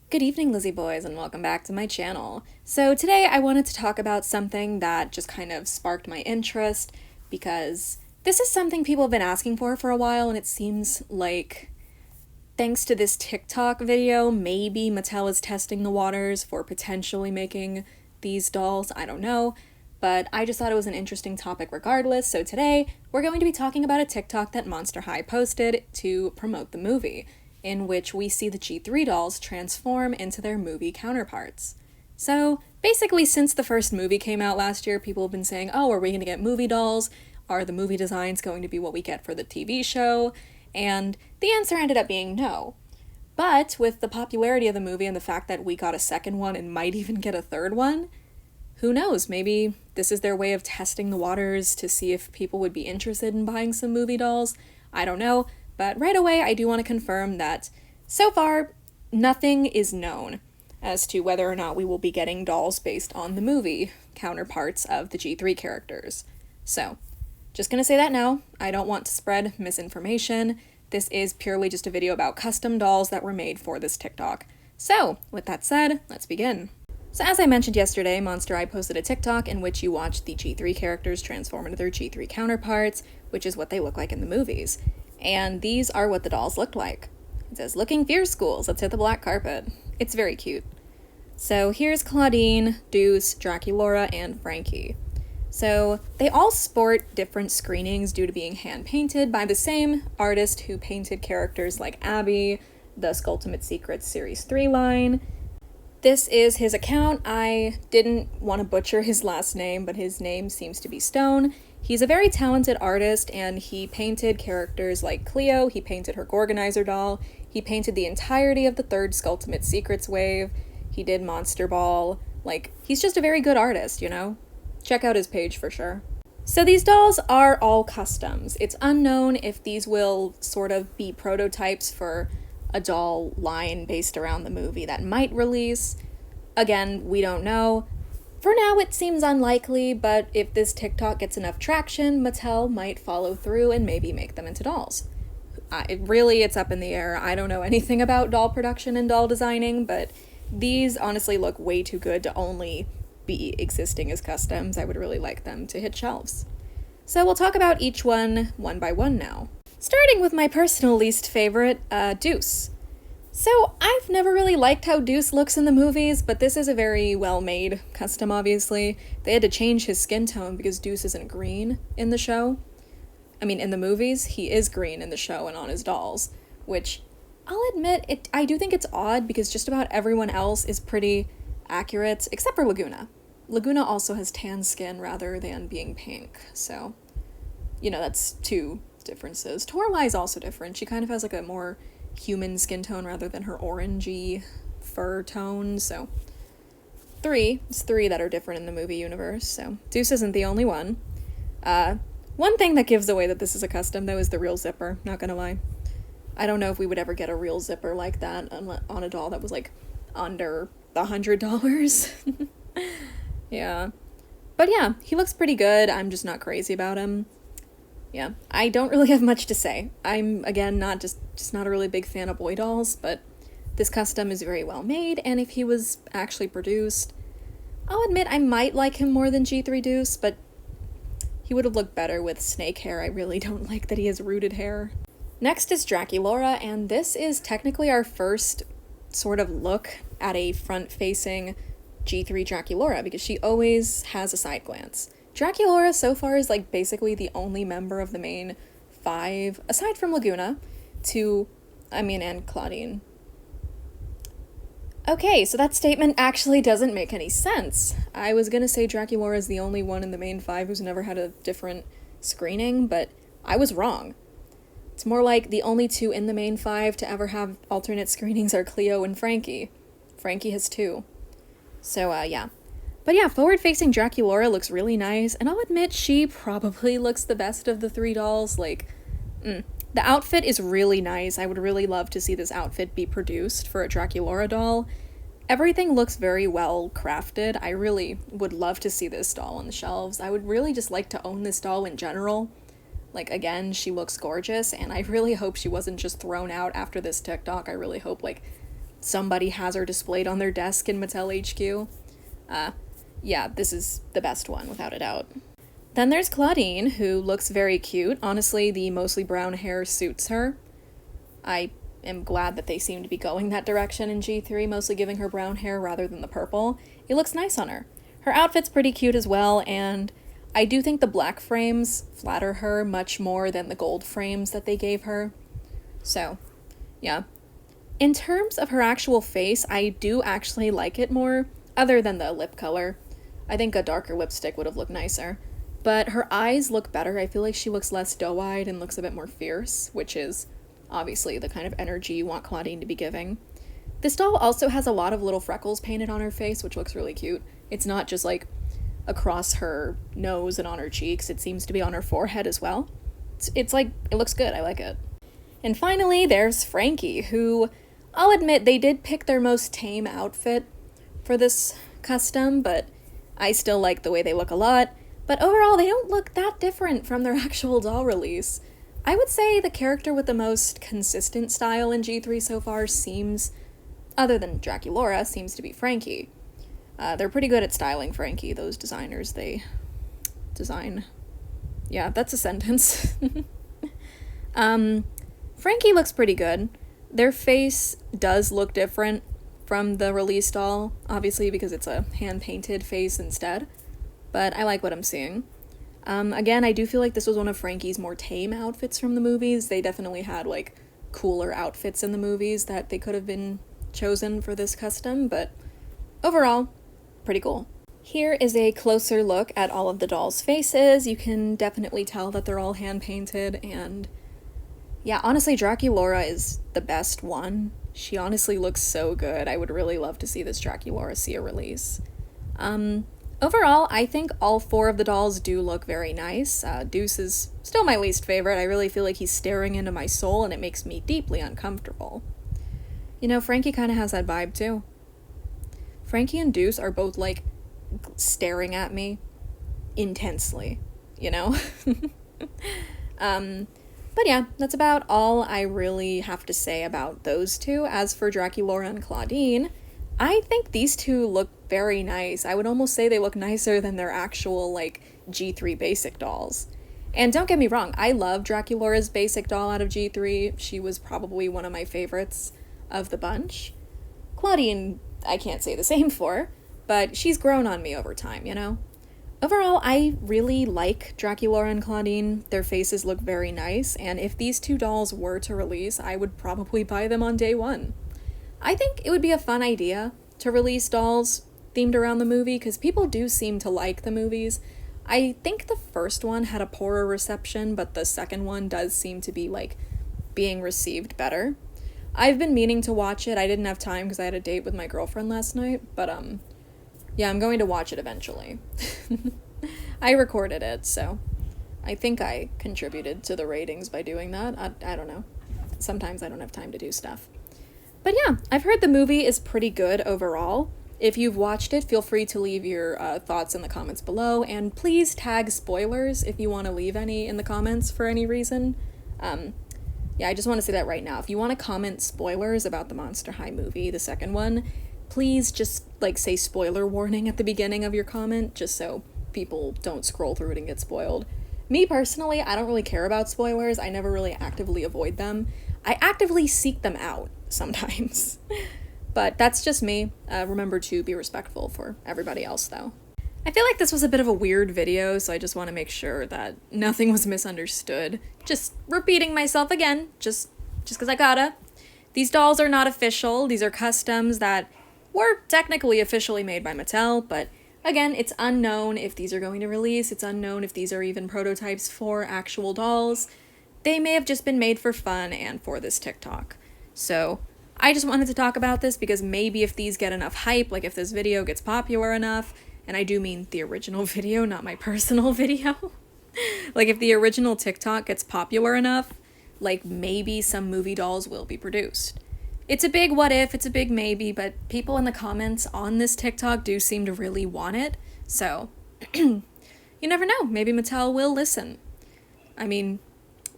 Good evening, Lizzie boys, and welcome back to my channel. So today I wanted to talk about something that just kind of sparked my interest because this is something people have been asking for a while, and it seems like thanks to this TikTok video, maybe Mattel is testing the waters for potentially making these dolls. I don't know, but I just thought it was an interesting topic regardless. So today we're going to be talking about a TikTok that Monster High posted to promote the movie, in which we see the G3 dolls transform into their movie counterparts. So basically, since the first movie came out last year, people have been saying, oh, are we going to get movie dolls? Are the movie designs going to be what we get for the TV show? And the answer ended up being no. But with the popularity of the movie and the fact that we got a second one and might even get a third one, who knows? Maybe this is their way of testing the waters to see if people would be interested in buying some movie dolls. I don't know. But right away, I do want to confirm that so far, nothing is known as to whether or not we will be getting dolls based on the movie counterparts of the G3 characters. So, just gonna say that now. I don't want to spread misinformation. This is purely just a video about custom dolls that were made for this TikTok. So, with that said, let's begin. So as I mentioned yesterday, Monster High posted a TikTok in which you watch the G3 characters transform into their G3 counterparts, which is what they look like in the movies. And these are what the dolls looked like. It says, looking fierce schools, let's hit the black carpet. It's very cute. So here's Claudine, Deuce, Draculaura, and Frankie. So they all sport different screenings due to being hand-painted by the same artist who painted characters like Abby, the Skulltimate Secrets Series 3 line. This is his account. I didn't want to butcher his last name, but his name seems to be Stone. He's a very talented artist, and he painted characters like Cleo, he painted her Gorganizer doll, he painted the entirety of the third Skulltimate Secrets wave, he did Monster Ball. Like, he's just a very good artist, you know? Check out his page for sure. So these dolls are all customs. It's unknown if these will sort of be prototypes for a doll line based around the movie that might release. Again, we don't know. For now, it seems unlikely, but if this TikTok gets enough traction, Mattel might follow through and maybe make them into dolls. It's up in the air. I don't know anything about doll production and doll designing, but these honestly look way too good to only be existing as customs. I would really like them to hit shelves. So we'll talk about each one by one now. Starting with my personal least favorite, Deuce. So, I've never really liked how Deuce looks in the movies, but this is a very well-made custom, obviously. They had to change his skin tone because Deuce isn't green in the show. I mean, in the movies, he is green in the show and on his dolls, which, I'll admit, I do think it's odd because just about everyone else is pretty accurate, except for Laguna. Laguna also has tan skin rather than being pink, so, that's two differences. Toralei is also different. She kind of has like a more human skin tone rather than her orangey fur tone, so it's three that are different in the movie universe, so Deuce isn't the only one. One thing that gives away that this is a custom, though, is the real zipper, not gonna lie. I don't know if we would ever get a real zipper like that on a doll that was, like, under $100. Yeah. But yeah, he looks pretty good, I'm just not crazy about him. Yeah, I don't really have much to say. I'm, again, just not a really big fan of boy dolls, but this custom is very well made, and if he was actually produced, I'll admit I might like him more than G3 Deuce, but he would have looked better with snake hair. I really don't like that he has rooted hair. Next is Draculaura, and this is technically our first sort of look at a front-facing G3 Draculaura, because she always has a side glance. Draculaura so far is like basically the only member of the main five, aside from Laguna, and Claudine. Okay, so that statement actually doesn't make any sense. I was gonna say Draculaura is the only one in the main five who's never had a different screening, but I was wrong. It's more like the only two in the main five to ever have alternate screenings are Cleo and Frankie. Frankie has two. So, yeah. But yeah, forward-facing Draculaura looks really nice, and I'll admit she probably looks the best of the three dolls. The outfit is really nice. I would really love to see this outfit be produced for a Draculaura doll. Everything looks very well crafted. I really would love to see this doll on the shelves. I would really just like to own this doll in general. Like, again, she looks gorgeous, and I really hope she wasn't just thrown out after this TikTok. I really hope, somebody has her displayed on their desk in Mattel HQ. Yeah, this is the best one, without a doubt. Then there's Claudine, who looks very cute. Honestly, the mostly brown hair suits her. I am glad that they seem to be going that direction in G3, mostly giving her brown hair rather than the purple. It looks nice on her. Her outfit's pretty cute as well, and I do think the black frames flatter her much more than the gold frames that they gave her. So, yeah. In terms of her actual face, I do actually like it more, other than the lip color. I think a darker lipstick would have looked nicer. But her eyes look better. I feel like she looks less doe-eyed and looks a bit more fierce, which is obviously the kind of energy you want Claudine to be giving. This doll also has a lot of little freckles painted on her face, which looks really cute. It's not just like across her nose and on her cheeks, it seems to be on her forehead as well. It's like, it looks good, I like it. And finally, there's Frankie, who, I'll admit, they did pick their most tame outfit for this custom, but I still like the way they look a lot. But overall, they don't look that different from their actual doll release. I would say the character with the most consistent style in G3 so far seems, other than Draculaura, seems to be Frankie. They're pretty good at styling Frankie, those designers. They design... Yeah, that's a sentence. Frankie looks pretty good. Their face does look different from the release doll, obviously because it's a hand-painted face instead. But I like what I'm seeing. Again, I do feel like this was one of Frankie's more tame outfits from the movies. They definitely had, like, cooler outfits in the movies that they could have been chosen for this custom, but overall, pretty cool. Here is a closer look at all of the dolls' faces. You can definitely tell that they're all hand-painted, and yeah, honestly, Draculaura is the best one. She honestly looks so good. I would really love to see this Draculaura see a release. Overall, I think all four of the dolls do look very nice. Deuce is still my least favorite. I really feel like he's staring into my soul, and it makes me deeply uncomfortable. You know, Frankie kind of has that vibe, too. Frankie and Deuce are both, like, staring at me intensely, you know? But yeah, that's about all I really have to say about those two. As for Draculaura and Claudine, I think these two look very nice. I would almost say they look nicer than their actual, like, G3 basic dolls. And don't get me wrong, I love Draculaura's basic doll out of G3. She was probably one of my favorites of the bunch. Claudine, I can't say the same for, but she's grown on me over time, you know? Overall, I really like Draculaura and Claudine. Their faces look very nice, and if these two dolls were to release, I would probably buy them on day one. I think it would be a fun idea to release dolls themed around the movie, because people do seem to like the movies. I think the first one had a poorer reception, but the second one does seem to be, like, being received better. I've been meaning to watch it. I didn't have time because I had a date with my girlfriend last night, but, yeah, I'm going to watch it eventually. I recorded it, so I think I contributed to the ratings by doing that. I don't know. Sometimes I don't have time to do stuff. But yeah, I've heard the movie is pretty good overall. If you've watched it, feel free to leave your thoughts in the comments below, and please tag spoilers if you want to leave any in the comments for any reason. Yeah, I just want to say that right now. If you want to comment spoilers about the Monster High movie, the second one, please just, like, say spoiler warning at the beginning of your comment, just so people don't scroll through it and get spoiled. Me, personally, I don't really care about spoilers. I never really actively avoid them. I actively seek them out sometimes. But that's just me. Remember to be respectful for everybody else, though. I feel like this was a bit of a weird video, so I just want to make sure that nothing was misunderstood. Just repeating myself again, just because I gotta. These dolls are not official. These are customs that were technically officially made by Mattel, but again, it's unknown if these are going to release. It's unknown if these are even prototypes for actual dolls. They may have just been made for fun and for this TikTok. So I just wanted to talk about this because maybe if these get enough hype, like if this video gets popular enough, and I do mean the original video, not my personal video. Like if the original TikTok gets popular enough, like maybe some movie dolls will be produced. It's a big what if, it's a big maybe, but people in the comments on this TikTok do seem to really want it, so you never know, maybe Mattel will listen. I mean,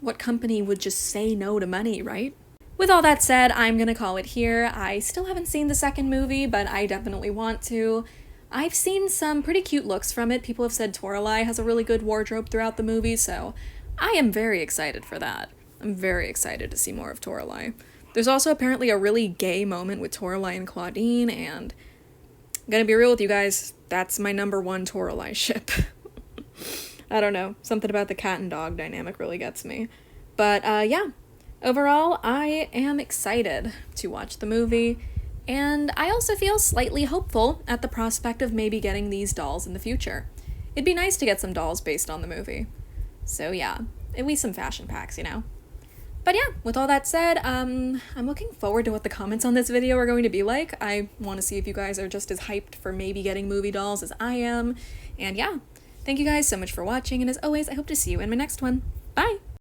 what company would just say no to money, right? with all that said, I'm gonna call it here. I still haven't seen the second movie, but I definitely want to. I've seen some pretty cute looks from it. People have said Toralei has a really good wardrobe throughout the movie, so I am very excited for that. I'm very excited to see more of Toralei. There's also apparently a really gay moment with Toralei and Claudine, and I'm gonna be real with you guys, that's my number one Toralei ship. I don't know, something about the cat and dog dynamic really gets me. But yeah, overall, I am excited to watch the movie, and I also feel slightly hopeful at the prospect of maybe getting these dolls in the future. It'd be nice to get some dolls based on the movie. So yeah, at least some fashion packs, you know? But yeah, with all that said, I'm looking forward to what the comments on this video are going to be like. I want to see if you guys are just as hyped for maybe getting movie dolls as I am. And yeah, thank you guys so much for watching, and as always, I hope to see you in my next one. Bye!